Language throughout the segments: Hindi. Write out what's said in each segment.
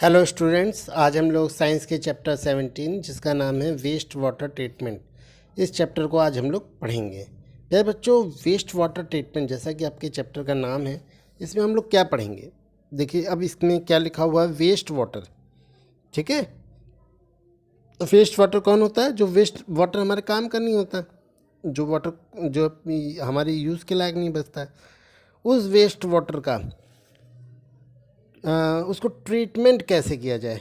हेलो स्टूडेंट्स, आज हम लोग साइंस के चैप्टर 17 जिसका नाम है वेस्ट वाटर ट्रीटमेंट, इस चैप्टर को आज हम लोग पढ़ेंगे। प्यारे बच्चों, वेस्ट वाटर ट्रीटमेंट जैसा कि आपके चैप्टर का नाम है, इसमें हम लोग क्या पढ़ेंगे? देखिए, अब इसमें क्या लिखा हुआ है, वेस्ट वाटर। ठीक है, तो वेस्ट वाटर कौन होता है? जो वेस्ट वाटर हमारे काम का नहीं होता, जो वाटर जो हमारे यूज़ के लायक नहीं बचता है, उस वेस्ट वाटर का उसको ट्रीटमेंट कैसे किया जाए।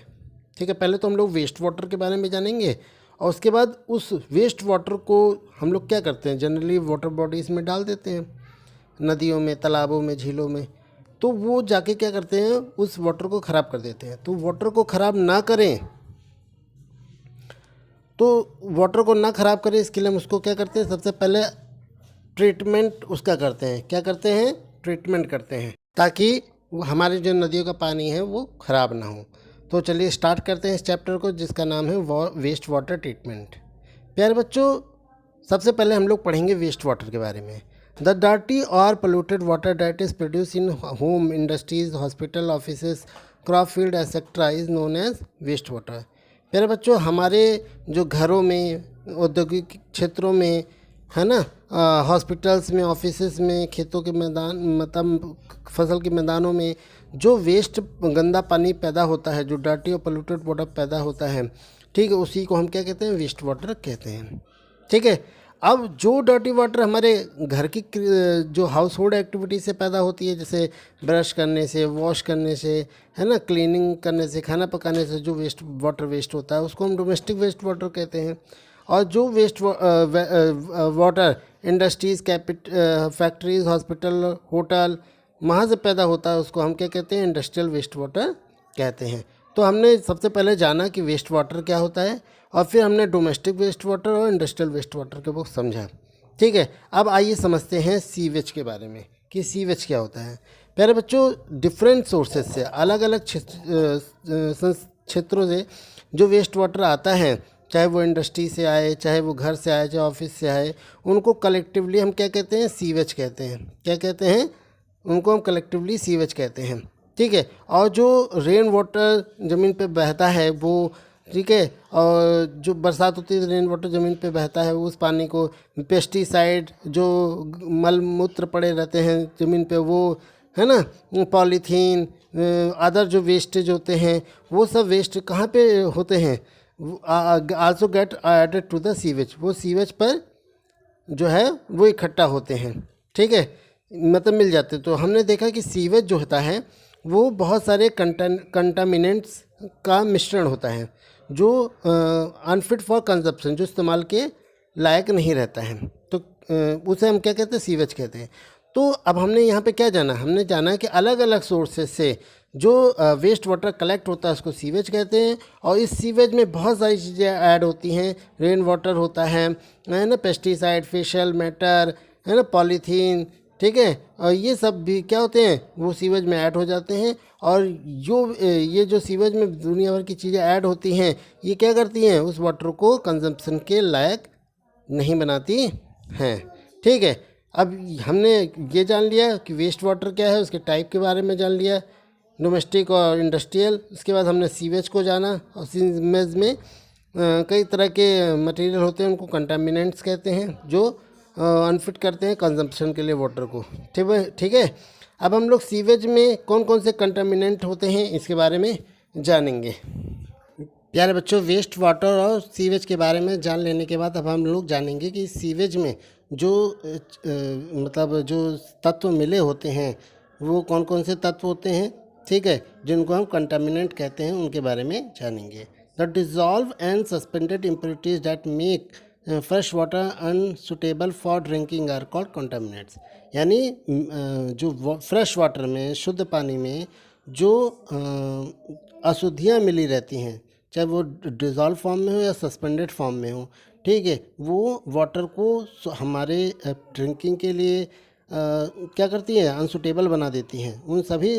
ठीक है, पहले तो हम लोग वेस्ट वाटर के बारे में जानेंगे और उसके बाद उस वेस्ट वाटर को हम लोग क्या करते हैं, जनरली वाटर बॉडीज़ में डाल देते हैं, नदियों में, तालाबों में, झीलों में। तो वो जाके क्या करते हैं, उस वाटर को ख़राब कर देते हैं। तो वाटर को ख़राब ना करें, तो वाटर को ना ख़राब करें, इसके लिए हम उसको क्या करते हैं, सबसे पहले ट्रीटमेंट उसका करते हैं। क्या करते हैं? ट्रीटमेंट करते हैं, ताकि हमारी जो नदियों का पानी है वो ख़राब ना हो। तो चलिए स्टार्ट करते हैं इस चैप्टर को, जिसका नाम है वेस्ट वाटर ट्रीटमेंट। प्यारे बच्चों, सबसे पहले हम लोग पढ़ेंगे वेस्ट वाटर के बारे में। द डर्टी और polluted water that is produce in home, industries, hospital, office, crop field etcetera is known as waste water. प्यारे बच्चों, हमारे जो घरों में, औद्योगिक क्षेत्रों में, है ना, हॉस्पिटल्स में, ऑफिसेस में, खेतों के मैदान, मतलब फसल के मैदानों में जो वेस्ट गंदा पानी पैदा होता है, जो डर्टी और पोल्यूटेड वाटर पैदा होता है, ठीक है, उसी को हम क्या कहते हैं? वेस्ट वाटर कहते हैं। ठीक है, अब जो डर्टी वाटर हमारे घर की जो हाउस होल्ड एक्टिविटी से पैदा होती है, जैसे ब्रश करने से, वॉश करने से, है ना, क्लीनिंग करने से, खाना पकाने से जो वेस्ट वाटर वेस्ट होता है, उसको हम डोमेस्टिक वेस्ट वाटर कहते हैं। और जो waste water industries, factories, hospital, hotel, वहाँ से पैदा होता है, उसको हम क्या कहते हैं? इंडस्ट्रियल वेस्ट वाटर कहते हैं। तो हमने सबसे पहले जाना कि वेस्ट वाटर क्या होता है, और फिर हमने डोमेस्टिक वेस्ट वाटर और इंडस्ट्रियल वेस्ट वाटर के वो समझा। ठीक है, अब आइए समझते हैं सीवेज के बारे में कि सीवेज क्या होता है। प्यारे बच्चों, डिफरेंट सोर्सेज से, अलग अलग क्षेत्रों से जो वेस्ट वाटर आता है, चाहे वो इंडस्ट्री से आए, चाहे वो घर से आए, चाहे ऑफिस से आए, उनको कलेक्टिवली हम क्या कहते हैं? सीवेज कहते हैं। क्या कहते हैं? उनको हम कलेक्टिवली सीवेज कहते हैं। ठीक है, और जो रेन वाटर ज़मीन पे बहता है वो, ठीक है, और जो बरसात होती है, रेन वाटर ज़मीन पे बहता है, उस पानी को पेस्टिसाइड, जो मल मूत्र पड़े रहते हैं ज़मीन पे, वो, है ना, पॉलीथीन, अदर जो वेस्टेज होते हैं, वो सब वेस्ट कहाँ पे होते हैं? Also get added to the sewage. वो सीवेज पर जो है वो इकट्ठा होते हैं। ठीक है, मतलब मिल जाते। तो हमने देखा कि सीवेज जो होता है वो बहुत सारे कंटामिनेंट्स का मिश्रण होता है, जो अनफिट फॉर कंजप्शन, जो इस्तेमाल के लायक नहीं रहता है। तो उसे हम क्या कहते हैं? सीवेज कहते हैं। तो अब हमने यहाँ पे क्या जाना? हमने जाना कि अलग अलग सोर्सेज से जो वेस्ट वाटर कलेक्ट होता है उसको सीवेज कहते हैं, और इस सीवेज में बहुत सारी चीज़ें ऐड होती हैं। रेन वाटर होता है ना, पेस्टिसाइड, फेशियल मैटर, है ना, पॉलीथीन, ठीक है, और ये सब भी क्या होते हैं? वो सीवेज में ऐड हो जाते हैं। और ये जो सीवेज में दुनिया भर की चीज़ें ऐड होती हैं, ये क्या करती हैं? उस वाटर को कंजम्पशन के लायक नहीं बनाती हैं। ठीक है, अब हमने ये जान लिया कि वेस्ट वाटर क्या है, उसके टाइप के बारे में जान लिया, डोमेस्टिक और इंडस्ट्रियल। उसके बाद हमने सीवेज को जाना, और सीवेज में कई तरह के मटेरियल होते हैं, उनको कंटामिनेंट्स कहते हैं, जो अनफिट करते हैं कंजम्पशन के लिए वाटर को। ठीक है, अब हम लोग सीवेज में कौन कौन से कंटामिनेंट होते हैं इसके बारे में जानेंगे। प्यारे बच्चों, वेस्ट वाटर और सीवेज के बारे में जान लेने के बाद अब हम लोग जानेंगे कि सीवेज में जो मतलब जो तत्व मिले होते हैं वो कौन कौन से तत्व होते हैं, ठीक है, जिनको हम कंटामिनेंट कहते हैं, उनके बारे में जानेंगे। The dissolve and suspended impurities that make fresh water unsuitable for drinking are called contaminants. यानी जो फ्रेश वाटर में, शुद्ध पानी में जो अशुद्धियाँ मिली रहती हैं, चाहे वो डिज़ोल्व फॉर्म में हो या सस्पेंडेड फॉर्म में हो, ठीक है, वो वाटर को हमारे ड्रिंकिंग के लिए क्या करती हैं? अनसुटेबल बना देती हैं। उन सभी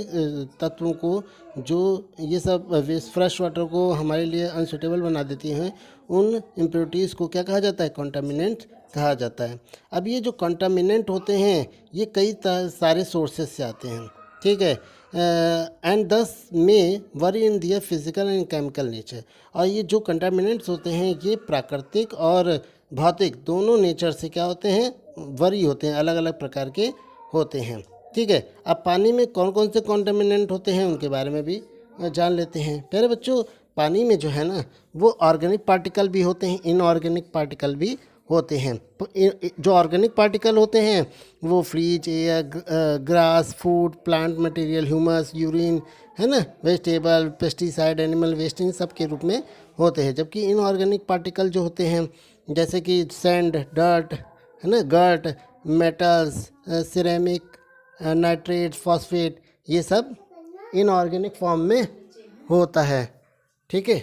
तत्वों को, जो ये सब फ्रेश वाटर को हमारे लिए अनसुटेबल बना देती हैं, उन इम्प्योरिटीज़ को क्या कहा जाता है? कंटामिनेंट कहा जाता है। अब ये जो कंटामिनेंट होते हैं, ये कई सारे सोर्सेज से आते हैं। ठीक है, and this may vary in their physical and chemical nature. और ये जो कंटामिनेंट्स होते हैं ये प्राकृतिक और भौतिक दोनों नेचर से क्या होते हैं, वरी होते हैं, अलग अलग प्रकार के होते हैं। ठीक है, अब पानी में कौन कौन से कंटामिनेंट होते हैं उनके बारे में भी जान लेते हैं। प्यारे बच्चों, पानी में जो है ना वो ऑर्गेनिक पार्टिकल भी होते हैं, इनऑर्गेनिक पार्टिकल भी होते हैं। तो जो ऑर्गेनिक पार्टिकल होते हैं वो फ्रीज, air, grass, food, plant material, humus, urine, है ना, वेजिटेबल, पेस्टिसाइड, एनिमल वेस्ट, इन सब के रूप में होते हैं। जबकि इनऑर्गेनिक पार्टिकल जो होते हैं जैसे कि सैंड, डर्ट, है ना, girt, metals, ceramic, nitrate, phosphate, ये सब इनऑर्गेनिक फॉर्म में होता है। ठीक है,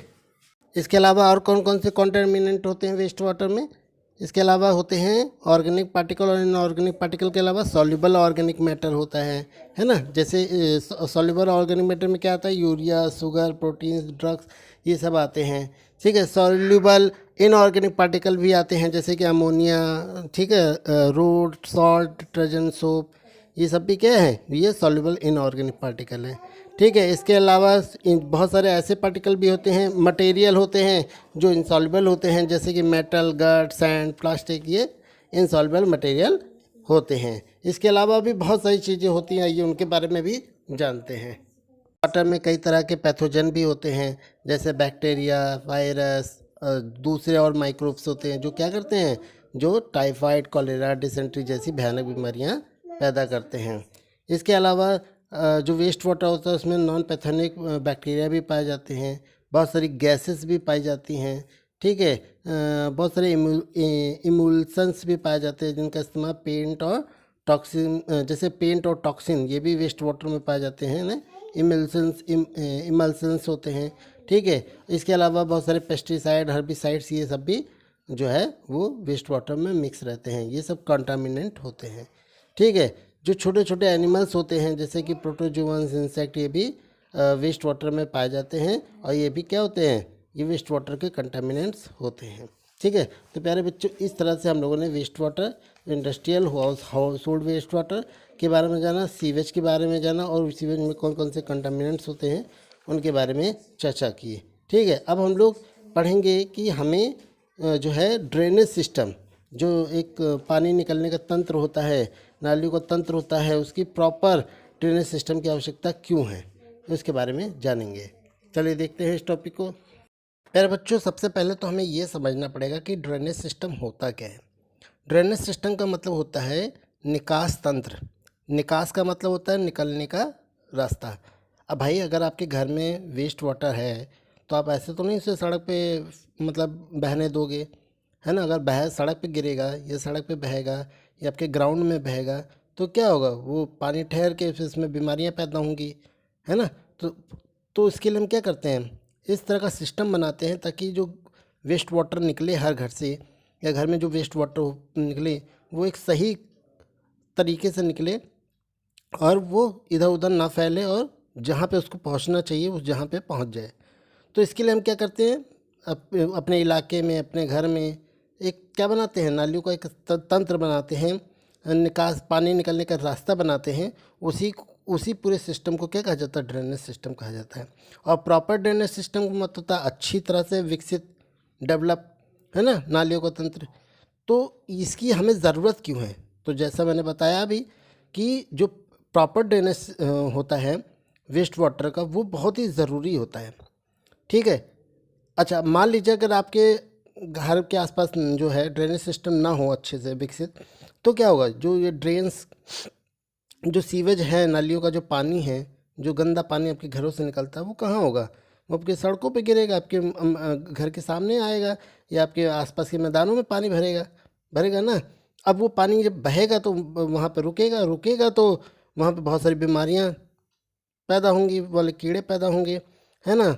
इसके अलावा और कौन कौन से कॉन्टामिनेंट होते हैं वेस्ट वाटर में? इसके अलावा होते हैं ऑर्गेनिक पार्टिकल, और इनऑर्गेनिक पार्टिकल के अलावा सॉल्युबल ऑर्गेनिक मैटर होता है ना। जैसे सॉल्युबल ऑर्गेनिक मैटर में क्या आता है, यूरिया, शुगर, प्रोटीन्स, ड्रग्स, ये सब आते हैं। ठीक है, सॉल्युबल इनऑर्गेनिक पार्टिकल भी आते हैं जैसे कि अमोनिया, ठीक है, रोड, सॉल्ट, डिटर्जेंट, सोप, ये सब भी क्या है, ये सॉल्युबल इनऑर्गेनिक पार्टिकल है। ठीक है, इसके अलावा बहुत सारे ऐसे पार्टिकल भी होते हैं, मटेरियल होते हैं जो इंसॉल्युबल होते हैं जैसे कि मेटल, गर्ट, सैंड, प्लास्टिक, ये इंसॉल्युबल मटेरियल होते हैं। इसके अलावा भी बहुत सारी चीज़ें होती हैं, ये उनके बारे में भी जानते हैं। वाटर में कई तरह के पैथोजन भी होते हैं जैसे बैक्टीरिया, वायरस, दूसरे और माइक्रोब्स होते हैं जो क्या करते हैं, जो टाइफाइड, कॉलेरा, डिसेंट्री जैसी भयानक बीमारियां पैदा करते हैं। इसके अलावा जो वेस्ट वाटर होता है उसमें नॉन पैथोनिक बैक्टीरिया भी पाए जाते हैं, बहुत सारी गैसेस भी पाई जाती हैं। ठीक है, बहुत सारे इमल्सन्स भी पाए जाते हैं जिनका इस्तेमाल पेंट और टॉक्सिन, जैसे पेंट और टॉक्सिन, ये भी वेस्ट वाटर में पाए जाते हैं ना, इमल्सन्स होते हैं। ठीक है, इसके अलावा बहुत सारे पेस्टिसाइड, हर्बिसाइड्स, ये सब भी जो है वो वेस्ट वाटर में मिक्स रहते हैं, ये सब कंटामिनेंट होते हैं। ठीक है, जो छोटे छोटे एनिमल्स होते हैं जैसे कि प्रोटोजोअन्स, इंसेक्ट, ये भी वेस्ट वाटर में पाए जाते हैं और ये भी क्या होते हैं, ये वेस्ट वाटर के कंटामिनेंट्स होते हैं। ठीक है, तो प्यारे बच्चों, इस तरह से हम लोगों ने waste water, industrial, household waste water के बारे में जाना, सीवेज के बारे में जाना और सीवेज में कौन कौन से कंटामिनेंट्स होते हैं उनके बारे में चर्चा की। ठीक है, अब हम लोग पढ़ेंगे कि हमें जो है ड्रेनेज सिस्टम, जो एक पानी निकलने का तंत्र होता है, नालियों का तंत्र होता है, उसकी प्रॉपर ड्रेनेज सिस्टम की आवश्यकता क्यों है, उसके बारे में जानेंगे। चलिए देखते हैं इस टॉपिक को। प्यारे बच्चों, सबसे पहले तो हमें ये समझना पड़ेगा कि ड्रेनेज सिस्टम होता क्या है। ड्रेनेज सिस्टम का मतलब होता है निकास तंत्र। निकास का मतलब होता है निकलने का रास्ता। अब भाई, अगर आपके घर में वेस्ट वाटर है तो आप ऐसे तो नहीं उसे सड़क पे मतलब बहने दोगे, है ना। अगर सड़क पे गिरेगा या सड़क पे बहेगा या आपके ग्राउंड में बहेगा तो क्या होगा, वो पानी ठहर के फिर इसमें बीमारियां पैदा होंगी, है ना। तो इसके लिए हम क्या करते हैं, इस तरह का सिस्टम बनाते हैं ताकि जो वेस्ट वाटर निकले हर घर से, या घर में जो वेस्ट वाटर निकले वो एक सही तरीके से निकले और वो इधर उधर ना फैले और जहाँ पे उसको पहुँचना चाहिए उस जहाँ पे पहुँच जाए। तो इसके लिए हम क्या करते हैं, अपने इलाके में, अपने घर में एक क्या बनाते हैं, नालियों का एक तंत्र बनाते हैं, निकास, पानी निकलने का रास्ता बनाते हैं। उसी पूरे सिस्टम को क्या कहा जाता है, ड्रेनेज सिस्टम कहा जाता है। और प्रॉपर ड्रेनेज सिस्टम का मतलब होता है अच्छी तरह से विकसित, डेवलप, है ना, नालियों का तंत्र। तो इसकी हमें ज़रूरत क्यों है, तो जैसा मैंने बताया अभी कि जो प्रॉपर ड्रेनेज होता है वेस्ट वाटर का, वो बहुत ही ज़रूरी होता है। ठीक है, अच्छा, मान लीजिए अगर आपके घर के आसपास जो है ड्रेनेज सिस्टम ना हो अच्छे से विकसित, तो क्या होगा, जो ये ड्रेन्स, जो सीवेज है, नालियों का जो पानी है, जो गंदा पानी आपके घरों से निकलता है, वो कहाँ होगा, वो आपके सड़कों पे गिरेगा, आपके घर के सामने आएगा या आपके आसपास के मैदानों में पानी भरेगा भरेगा ना। अब वो पानी जब बहेगा तो वहाँ पे रुकेगा रुकेगा तो वहाँ पे बहुत सारी बीमारियाँ पैदा होंगी, वाले कीड़े पैदा होंगे, है ना,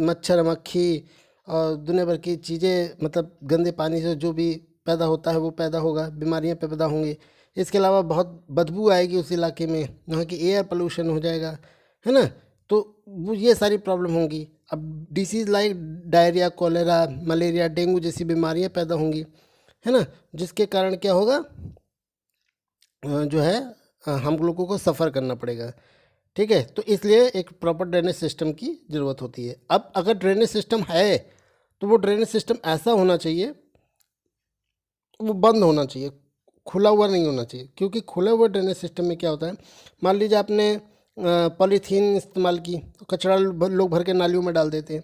मच्छर, मक्खी और दुनिया भर की चीज़ें, मतलब गंदे पानी से जो भी पैदा होता है वो पैदा होगा, बीमारियां पैदा होंगी। इसके अलावा बहुत बदबू आएगी उस इलाके में, वहाँ की एयर पोल्यूशन हो जाएगा, है ना। तो वो ये सारी प्रॉब्लम होंगी। अब disease like diarrhoea, cholera, malaria, dengue जैसी बीमारियां पैदा होंगी, है ना, जिसके कारण क्या होगा, जो है हम लोगों को सफ़र करना पड़ेगा। ठीक है, तो इसलिए एक प्रॉपर ड्रेनेज सिस्टम की ज़रूरत होती है। अब अगर ड्रेनेज सिस्टम है तो वो ड्रेनेज सिस्टम ऐसा होना चाहिए, वो बंद होना चाहिए, खुला हुआ नहीं होना चाहिए। क्योंकि खुला हुआ ड्रेनेज सिस्टम में क्या होता है, मान लीजिए आपने पॉलीथीन इस्तेमाल की, तो कचरा लोग भर के नालियों में डाल देते हैं।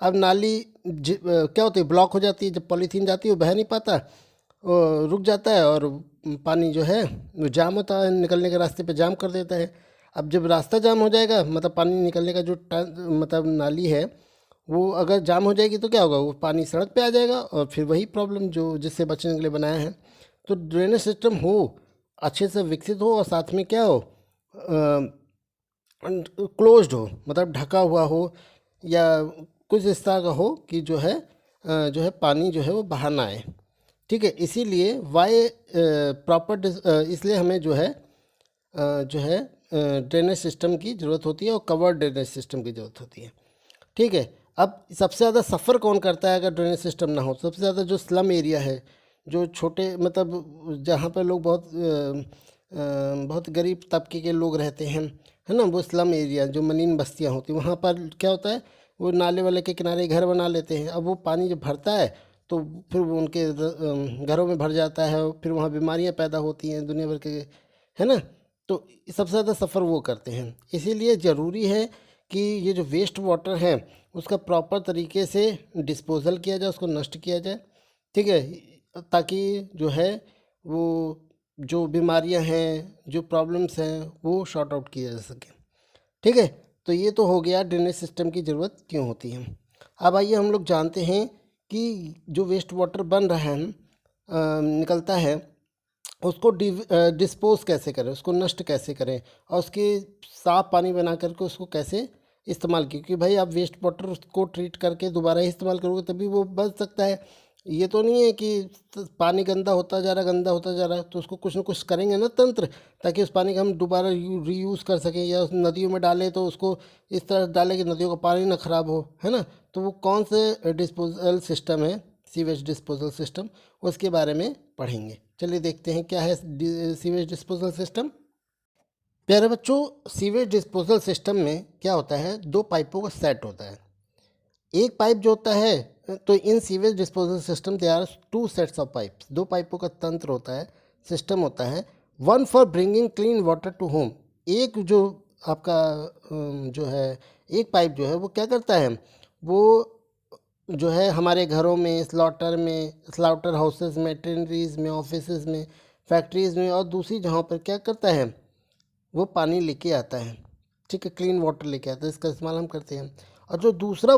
अब नाली क्या होती है, ब्लॉक हो जाती है। जब पॉलीथीन जाती है वो बह नहीं पाता, रुक जाता है और पानी जो है वो जाम होता है, निकलने के रास्ते पे जाम कर देता है। अब जब रास्ता जाम हो जाएगा, मतलब पानी निकलने का जो मतलब नाली है वो अगर जाम हो जाएगी तो क्या होगा, वो पानी सड़क पे आ जाएगा और फिर वही प्रॉब्लम जो जिससे बचने के लिए बनाया है। तो ड्रेनेज सिस्टम हो, अच्छे से विकसित हो और साथ में क्या हो, क्लोज्ड हो, मतलब ढका हुआ हो या कुछ इस तरह का हो कि जो है पानी जो है वो बाहर ना आए। ठीक है, इसीलिए वाई प्रॉपर इसलिए हमें जो है ड्रेनेज सिस्टम की ज़रूरत होती है और कवर ड्रेनेज सिस्टम की ज़रूरत होती है। ठीक है, अब सबसे ज़्यादा सफ़र कौन करता है अगर ड्रेनेज सिस्टम ना हो? सबसे ज़्यादा जो स्लम एरिया है, जो छोटे मतलब जहाँ पर लोग बहुत गरीब तबके के लोग रहते हैं, है ना, वो स्लम एरिया जो मनीन बस्तियाँ होती हैं, वहाँ पर क्या होता है, वो नाले वाले के किनारे घर बना लेते हैं। अब वो पानी जब भरता है तो फिर वो उनके घरों में भर जाता है, फिर वहाँ बीमारियाँ पैदा होती हैं दुनिया भर के, है ना। तो सबसे ज़्यादा सफ़र वो करते हैं। इसीलिए ज़रूरी है कि ये जो वेस्ट वाटर है उसका प्रॉपर तरीके से डिस्पोज़ल किया जाए, उसको नष्ट किया जाए। ठीक है, ताकि जो है वो जो बीमारियां हैं, जो प्रॉब्लम्स हैं, वो शॉर्ट आउट किया जा सके। ठीक है, तो ये तो हो गया ड्रेनेज सिस्टम की ज़रूरत क्यों होती है। अब आइए हम लोग जानते हैं कि जो वेस्ट वाटर बन रहा है, निकलता है, उसको डिस्पोज कैसे करें, उसको नष्ट कैसे करें और उसके साफ पानी बना करके उसको कैसे इस्तेमाल की। क्योंकि भाई आप वेस्ट वाटर उसको ट्रीट करके दोबारा ही इस्तेमाल करोगे तभी वो बच सकता है। ये तो नहीं है कि पानी गंदा होता जा रहा, गंदा होता जा रहा, तो उसको कुछ ना कुछ करेंगे ना तंत्र, ताकि उस पानी का हम दोबारा रीयूज़ कर सकें, या उस नदियों में डालें तो उसको इस तरह डालें कि नदियों का पानी ना ख़राब हो, है ना। तो वो कौन से डिस्पोजल सिस्टम है, सीवेज डिस्पोजल सिस्टम, उसके बारे में पढ़ेंगे। चलिए देखते हैं क्या है सीवेज डिस्पोजल सिस्टम। प्यारे बच्चों, सीवेज डिस्पोजल सिस्टम में क्या होता है, दो पाइपों का सेट होता है। एक पाइप जो होता है, तो in sewage disposal system they are two sets of pipes, दो पाइपों का तंत्र होता है, सिस्टम होता है। One for bringing clean water to home, एक जो आपका जो है एक पाइप जो है वो क्या करता है, वो जो है हमारे घरों में, स्लाउटर हाउसेस में, टेनरीज में, ऑफिसेज में, फैक्ट्रीज़ में और दूसरी जगहों पर क्या करता है, वो पानी लेके आता है। ठीक है, क्लीन वाटर लेके आता है, इसका इस्तेमाल हम करते हैं। और जो दूसरा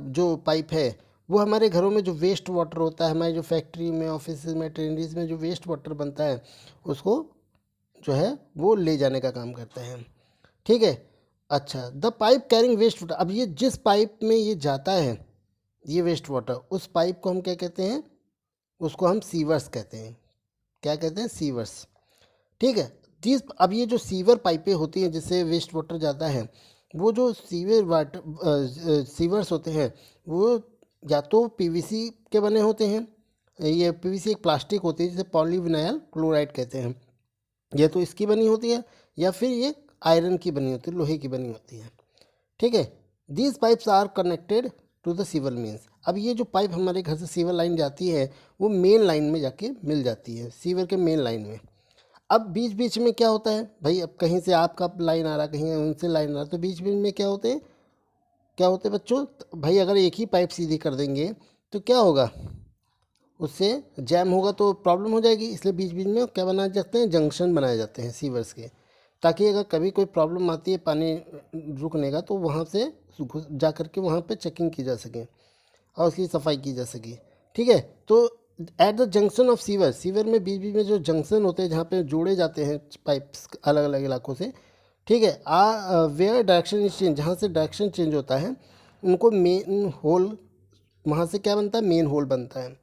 जो पाइप है वो हमारे घरों में जो वेस्ट वाटर होता है, हमारे जो फैक्ट्री में, ऑफिस में, ट्रेनरीज में जो वेस्ट वाटर बनता है, उसको जो है वो ले जाने का काम करता है। ठीक है, अच्छा, the pipe carrying waste water, अब ये जिस पाइप में ये जाता है ये वेस्ट वाटर, उस पाइप को हम क्या कहते हैं, उसको हम सीवर्स कहते हैं। क्या कहते हैं, सीवर्स। ठीक है, दिस अब ये जो सीवर पाइपें होती हैं जिससे वेस्ट वाटर जाता है, वो जो सीवर्स होते हैं वो या तो पीवीसी के बने होते हैं, ये पीवीसी एक प्लास्टिक होती है जिसे पॉलीविनाइल क्लोराइड कहते हैं, ये तो इसकी बनी होती है, या फिर ये आयरन की बनी होती है, लोहे की बनी होती है। ठीक है, these pipes are connected to the sewer mains, अब ये जो पाइप हमारे घर से सीवर लाइन जाती है वो मेन लाइन में जाके मिल जाती है, सीवर के मेन लाइन में। अब बीच बीच में क्या होता है भाई, अब कहीं से आपका लाइन आ रहा, कहीं उनसे लाइन आ रहा, तो बीच बीच में क्या होते हैं बच्चों, भाई अगर एक ही पाइप सीधी कर देंगे तो क्या होगा, उससे जैम होगा तो प्रॉब्लम हो जाएगी। इसलिए बीच बीच में क्या बनाए जाते हैं, जंक्शन बनाए जाते हैं सीवर्स के, ताकि अगर कभी कोई प्रॉब्लम आती है पानी रुकने का तो वहाँ से जा कर के वहाँ पे चेकिंग की जा सके और उसकी सफाई की जा सके। ठीक है, तो at the junction of sewer, sewer में बीच बीच में जो जंक्शन होते हैं जहाँ पे जोड़े जाते हैं पाइप्स अलग अलग इलाकों से, ठीक है, वेयर डायरेक्शन इज चेंज, जहाँ से डायरेक्शन चेंज होता है उनको मेन होल, वहाँ से क्या बनता है, मेन होल बनता है।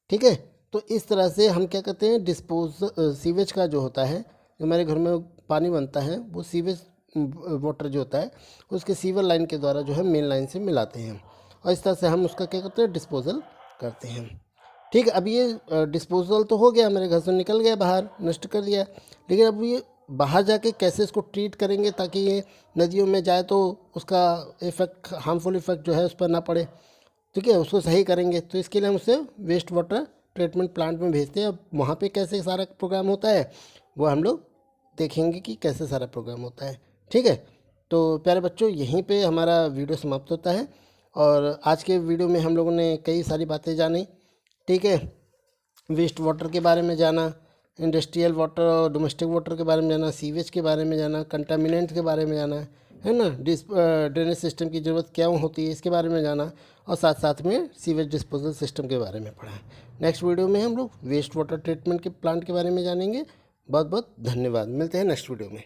ठीक है, तो इस तरह से हम क्या कहते हैं, सीवेज का जो होता है, जो हमारे घर में पानी बनता है वो सीवेज वाटर जो होता है उसके सीवर लाइन के द्वारा जो है मेन लाइन से मिलाते हैं और इस तरह से हम उसका क्या करते हैं, डिस्पोजल करते हैं। ठीक है, अब ये डिस्पोजल तो हो गया, हमारे घर से निकल गया बाहर, नष्ट कर दिया, लेकिन अब ये बाहर जाके कैसे इसको ट्रीट करेंगे ताकि ये नदियों में जाए तो उसका इफ़ेक्ट, हार्मफुल इफ़ेक्ट जो है उस पर ना पड़े, ठीक है, उसको सही करेंगे। तो इसके लिए हम उसे वेस्ट वाटर ट्रीटमेंट प्लांट में भेजते हैं। अब वहाँ पे कैसे सारा प्रोग्राम होता है वो हम लोग देखेंगे कि कैसे सारा प्रोग्राम होता है, ठीक है। तो प्यारे बच्चों, यहीं पे हमारा वीडियो समाप्त होता है और आज के वीडियो में हम लोगों ने कई सारी बातें जानी, ठीक है। वेस्ट वाटर के बारे में जाना, इंडस्ट्रियल वाटर और डोमेस्टिक वाटर के बारे में जाना, सीवेज के बारे में जाना, कंटामिनेंट के बारे में जाना, है ना, ड्रेनेज सिस्टम की ज़रूरत क्या होती है इसके बारे में जाना, और साथ साथ में सीवेज डिस्पोजल सिस्टम के बारे में पढ़ा। नेक्स्ट वीडियो में हम लोग वेस्ट वाटर ट्रीटमेंट के प्लांट के बारे में जानेंगे। बहुत बहुत धन्यवाद, मिलते हैं नेक्स्ट वीडियो में।